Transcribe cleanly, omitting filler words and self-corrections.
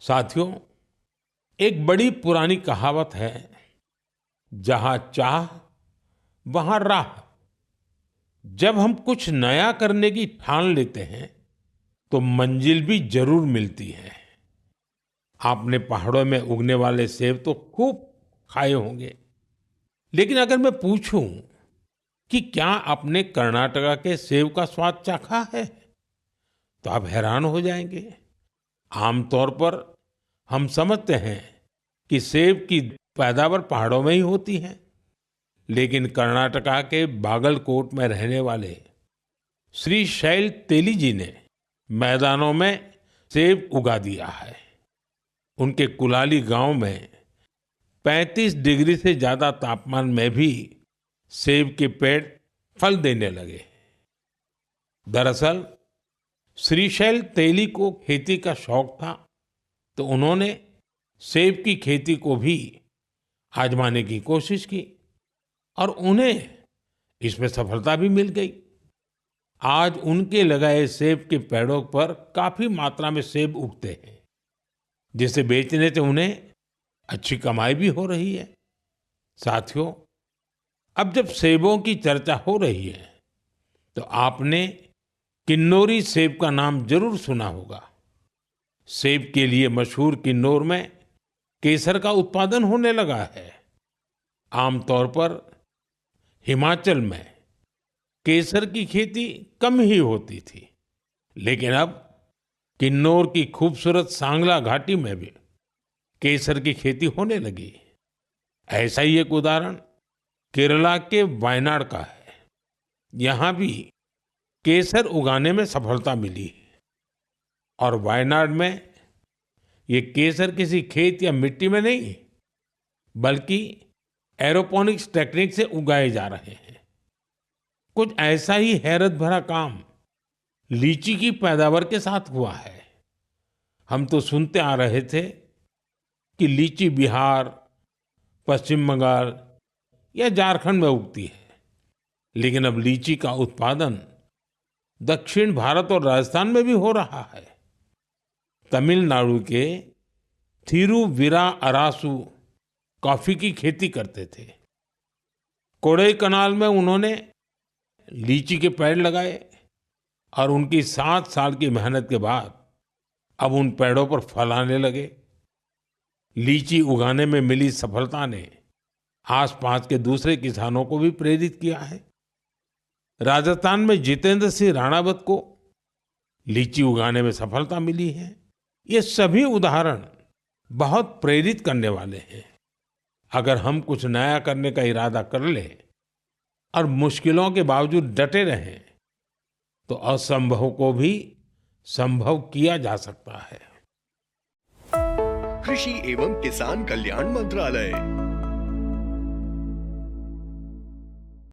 साथियों, एक बड़ी पुरानी कहावत है, जहां चाह वहां राह। जब हम कुछ नया करने की ठान लेते हैं तो मंजिल भी जरूर मिलती है। आपने पहाड़ों में उगने वाले सेब तो खूब खाए होंगे, लेकिन अगर मैं पूछूं कि क्या आपने कर्नाटका के सेब का स्वाद चाखा है, तो आप हैरान हो जाएंगे। आमतौर पर हम समझते हैं कि सेब की पैदावार पहाड़ों में ही होती है, लेकिन कर्नाटका के बागलकोट में रहने वाले श्री शैल तेली जी ने मैदानों में सेब उगा दिया है। उनके कुलाली गांव में 35 डिग्री से ज्यादा तापमान में भी सेब के पेड़ फल देने लगे। दरअसल श्रीशैल तेली को खेती का शौक था, तो उन्होंने सेब की खेती को भी आजमाने की कोशिश की और उन्हें इसमें सफलता भी मिल गई। आज उनके लगाए सेब के पेड़ों पर काफी मात्रा में सेब उगते हैं, जिसे बेचने से उन्हें अच्छी कमाई भी हो रही है। साथियों, अब जब सेबों की चर्चा हो रही है, तो आपने किन्नौरी सेब का नाम जरूर सुना होगा। सेब के लिए मशहूर किन्नौर में केसर का उत्पादन होने लगा है। आमतौर पर हिमाचल में केसर की खेती कम ही होती थी, लेकिन अब किन्नौर की खूबसूरत सांगला घाटी में भी केसर की खेती होने लगी। ऐसा ही एक उदाहरण केरला के वायनाड का है। यहाँ भी केसर उगाने में सफलता मिली और वायनाड में ये केसर किसी खेत या मिट्टी में नहीं, बल्कि एरोपोनिक्स टेक्निक से उगाए जा रहे हैं। कुछ ऐसा ही हैरत भरा काम लीची की पैदावार के साथ हुआ है। हम तो सुनते आ रहे थे कि लीची बिहार, पश्चिम बंगाल या झारखंड में उगती है, लेकिन अब लीची का उत्पादन दक्षिण भारत और राजस्थान में भी हो रहा है। तमिलनाडु के थिरुविरा अरासू कॉफी की खेती करते थे। कोडाईकनाल में उन्होंने लीची के पेड़ लगाए और उनकी 7 साल की मेहनत के बाद अब उन पेड़ों पर फल आने लगे। लीची उगाने में मिली सफलता ने आसपास के दूसरे किसानों को भी प्रेरित किया है। राजस्थान में जितेंद्र सिंह राणावत को लीची उगाने में सफलता मिली है। ये सभी उदाहरण बहुत प्रेरित करने वाले हैं। अगर हम कुछ नया करने का इरादा कर लें और मुश्किलों के बावजूद डटे रहें, तो असंभव को भी संभव किया जा सकता है। कृषि एवं किसान कल्याण मंत्रालय।